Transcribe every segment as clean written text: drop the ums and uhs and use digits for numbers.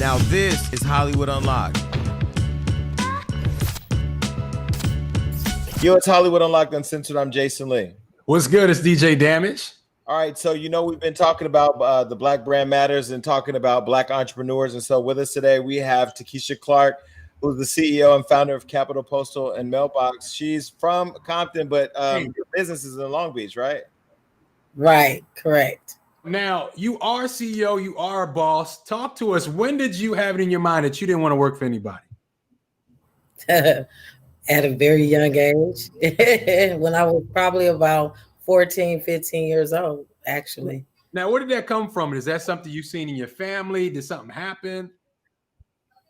Now this is Hollywood Unlocked. Yo, it's Hollywood Unlocked Uncensored. I'm Jason Lee. What's good? It's DJ Damage. All right, so we've been talking about the Black Brand Matters and talking about Black entrepreneurs. And so with us today, we have Takisha Clark, who's the CEO and founder of Capital Postal and Mailbox. She's from Compton, but your business is in Long Beach, right? Right, correct. Now, you are CEO, you are a boss. Talk to us. When did you have it in your mind that you didn't want to work for anybody? At a very young age, when I was probably about 14, 15 years old, actually. Now, where did that come from? Is that something you've seen in your family? Did something happen?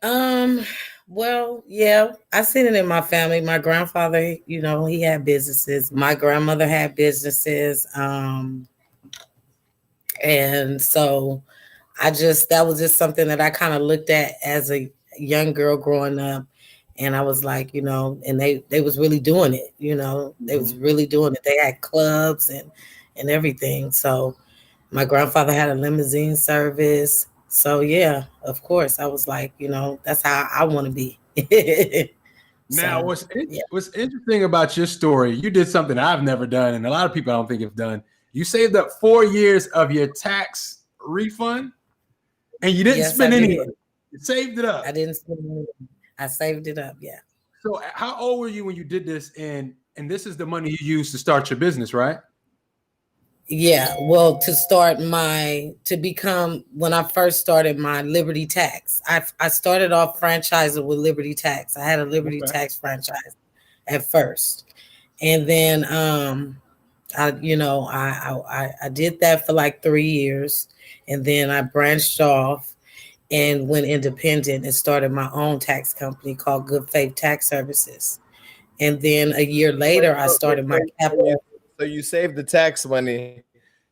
Well, yeah, I seen it in my family. My grandfather, he had businesses. My grandmother had businesses. And so that was just something that I kind of looked at as a young girl growing up. And I was like, and they was really doing it, they was really doing it. They had clubs and everything. So my grandfather had a limousine service. So yeah, of course, I was like, that's how I want to be. Now, what's interesting about your story, you did something I've never done, and a lot of people I don't think have done. You saved up 4 years of your tax refund, and you didn't spend any of it. You saved it up. I didn't spend any. I saved it up, yeah. So how old were you when you did this? And this is the money you used to start your business, right? Yeah, well, when I first started my Liberty Tax, I started off franchising with Liberty Tax. I had a Liberty Tax franchise at first. And then I did that for like 3 years, and then I branched off and went independent and started my own tax company called Good Faith Tax Services. And then a year later, I started my capital. So you saved the tax money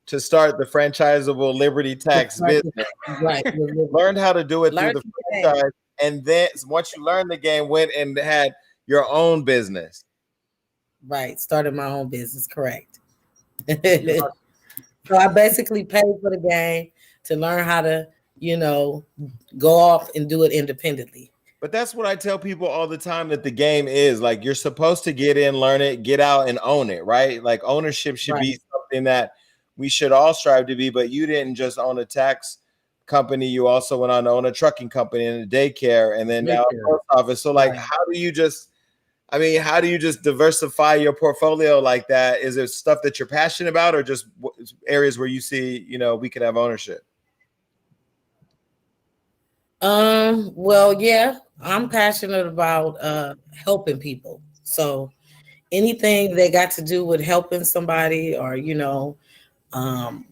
to start the franchisable Liberty Tax business. Right. Learned how to do it through the franchise. And then once you learned the game, went and had your own business. Right. Started my own business. Correct. So I basically paid for the game to learn how to, go off and do it independently. But that's what I tell people all the time, that the game is like, you're supposed to get in, learn it, get out and own it, right? Like ownership should be something that we should all strive to be, but you didn't just own a tax company. You also went on to own a trucking company and a daycare and then now a post office. So like, how do you just diversify your portfolio like that? Is there stuff that you're passionate about or just areas where you see, we can have ownership? Well, yeah, I'm passionate about helping people. So anything they got to do with helping somebody or,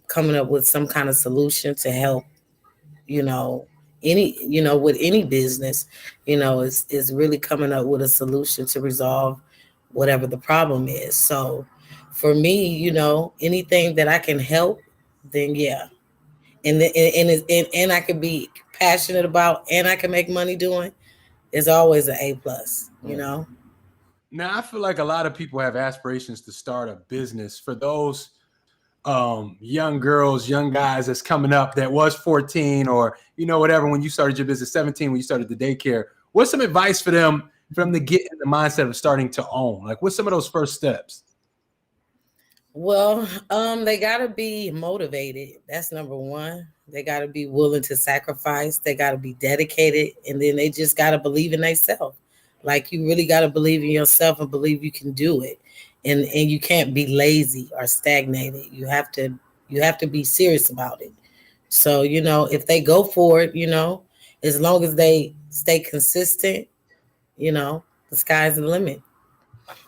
coming up with some kind of solution to help, with any business, is really coming up with a solution to resolve whatever the problem is. So for me, anything that I can help, then yeah. And I can be passionate about and I can make money doing, is always an A+, Now, I feel like a lot of people have aspirations to start a business. For those young girls, young guys that's coming up that was 14 or, whatever, when you started your business, 17, when you started the daycare, what's some advice for them to get in the mindset of starting to own? Like, what's some of those first steps? Well, they got to be motivated. That's number one. They got to be willing to sacrifice. They got to be dedicated. And then they just got to believe in themselves. Like, you really got to believe in yourself and believe you can do it. And you can't be lazy or stagnated. You have to be serious about it. So, if they go for it, as long as they stay consistent, the sky's the limit.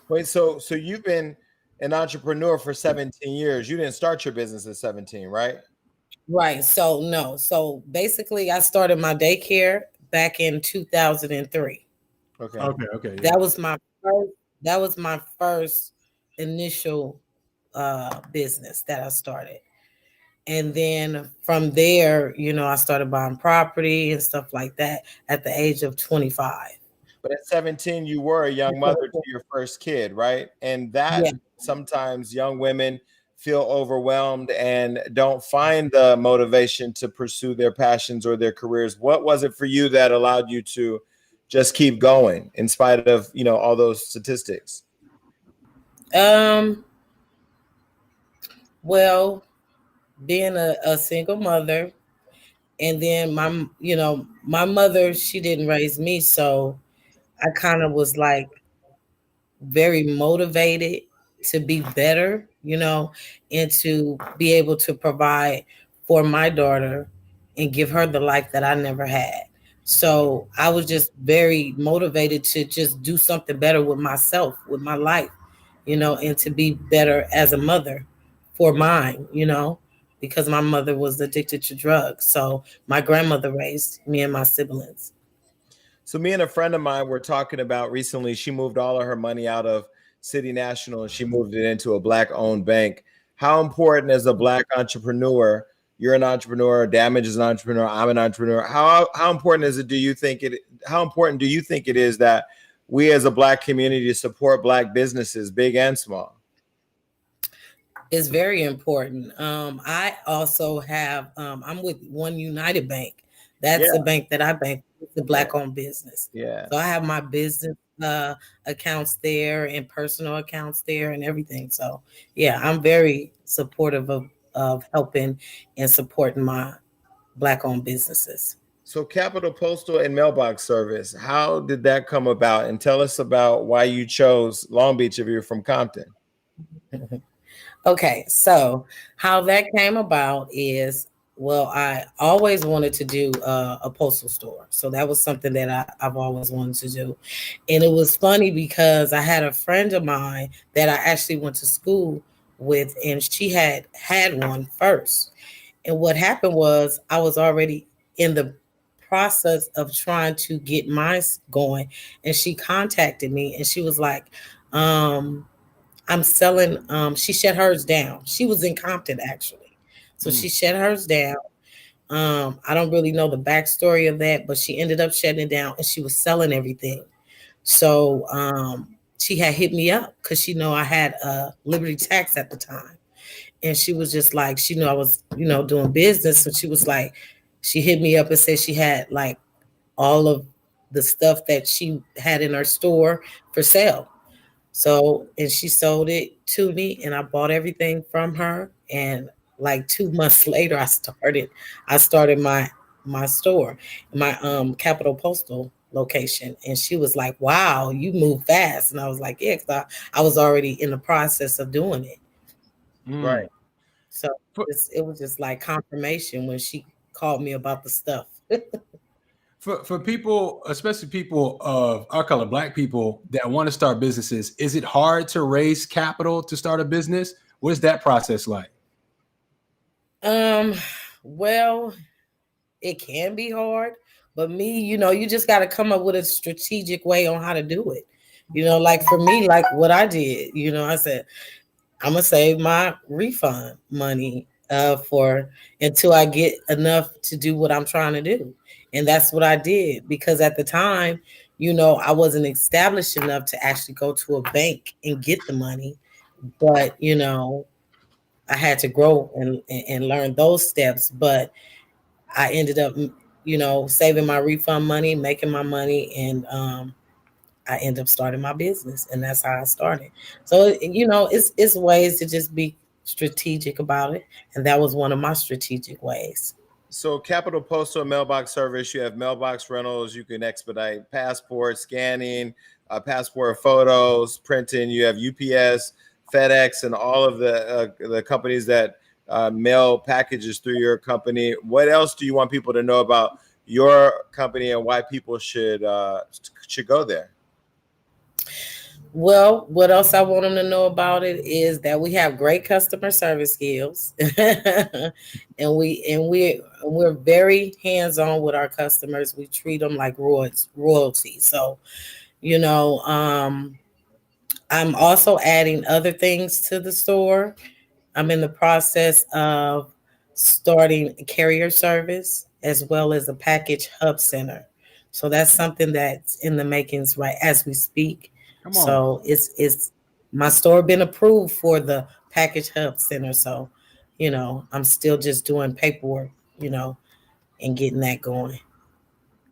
Wait, so you've been an entrepreneur for 17 years. You didn't start your business at 17, right? Right. So no. So basically I started my daycare back in 2003. Okay. Yeah. That was my first initial business that I started. And then from there, I started buying property and stuff like that at the age of 25. But at 17, you were a young mother to your first kid, right? And that sometimes young women feel overwhelmed and don't find the motivation to pursue their passions or their careers? What was it for you that allowed you to just keep going in spite of, all those statistics? Um, well, being a single mother, and then my mother, she didn't raise me, so I kind of was like very motivated to be better, and to be able to provide for my daughter and give her the life that I never had. So I was just very motivated to just do something better with myself, with my life, and to be better as a mother for mine, because my mother was addicted to drugs. So my grandmother raised me and my siblings. So me and a friend of mine were talking about recently, she moved all of her money out of City National and she moved it into a black owned bank. How important as a black entrepreneur, you're an entrepreneur, Damage is an entrepreneur, I'm an entrepreneur. How important is it, how important do you think it is that we as a black community support black businesses, big and small? It's very important. I also have, I'm with One United Bank. Yeah, That's the bank that I bank with, the yeah, black owned business. yeah. So I have my business accounts there and personal accounts there and everything. So yeah, I'm very supportive of helping and supporting my black owned businesses. So Capital Postal and Mailbox Service, how did that come about? And tell us about why you chose Long Beach if you're from Compton. Okay, so how that came about is, well, I always wanted to do a postal store. So that was something that I've always wanted to do. And it was funny because I had a friend of mine that I actually went to school with, and she had one first. And what happened was I was already in the process of trying to get mine going. And she contacted me and she was like, I'm selling. She shut hers down. She was in Compton actually, so she shut hers down. I don't really know the backstory of that, but she ended up shutting it down, and she was selling everything. So she had hit me up because she know I had a Liberty Tax at the time, and she was just like, she knew I was, doing business, so she was like, she hit me up and said she had like all of the stuff that she had in her store for sale. So, and she sold it to me and I bought everything from her. And like 2 months later, I started my store, my Capital Postal location. And she was like, wow, you move fast. And I was like, yeah, because I was already in the process of doing it. Right. So it was just like confirmation when she called me about the stuff. For people, especially people of our color, Black people that want to start businesses, is it hard to raise capital to start a business? What is that process like? Well, it can be hard, but me, you just got to come up with a strategic way on how to do it. Like for me, like what I did, I said, I'm gonna save my refund money for until I get enough to do what I'm trying to do. And that's what I did because at the time, I wasn't established enough to actually go to a bank and get the money. But, I had to grow and learn those steps. But I ended up, saving my refund money, making my money, and I end up starting my business, and that's how I started. So it's ways to just be strategic about it, and that was one of my strategic ways. So Capital Postal and Mailbox Service, you have mailbox rentals, you can expedite passport scanning, passport photos, printing. You have UPS, FedEx, and all of the companies that mail packages through your company. What else do you want people to know about your company and why people should go there? Well, what else I want them to know about it is that we have great customer service skills, and we're very hands on with our customers. We treat them like royalty. So, you know, I'm also adding other things to the store. I'm in the process of starting a carrier service as well as a package hub center. So that's something that's in the makings right as we speak. Come on. So it's my store been approved for the package hub center. So, I'm still just doing paperwork, and getting that going.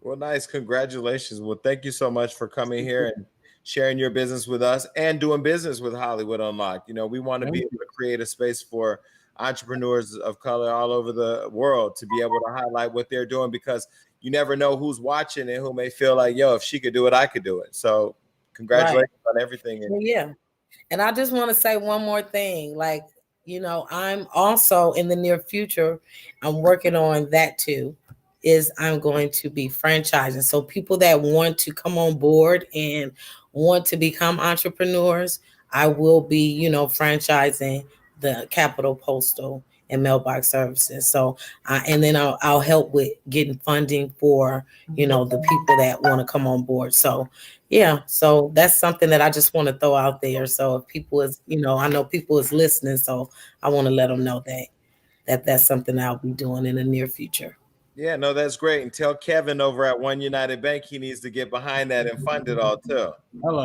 Well, nice. Congratulations. Well, thank you so much for coming here and sharing your business with us and doing business with Hollywood Unlocked. We want to be able to create a space for entrepreneurs of color all over the world to be able to highlight what they're doing, because you never know who's watching and who may feel like, yo, if she could do it, I could do it. So congratulations on everything. Well, yeah. And I just want to say one more thing. Like, I'm also in the near future, I'm working on that too, is I'm going to be franchising. So people that want to come on board and want to become entrepreneurs, I will be, franchising the Capital Postal and Mailbox Services. So, and then I'll help with getting funding for, the people that want to come on board. So, yeah, so that's something that I just want to throw out there. So if people is, I know people is listening, so I want to let them know that's something I'll be doing in the near future. Yeah, no, that's great. And tell Kevin over at One United Bank he needs to get behind that and fund it all too. Hello.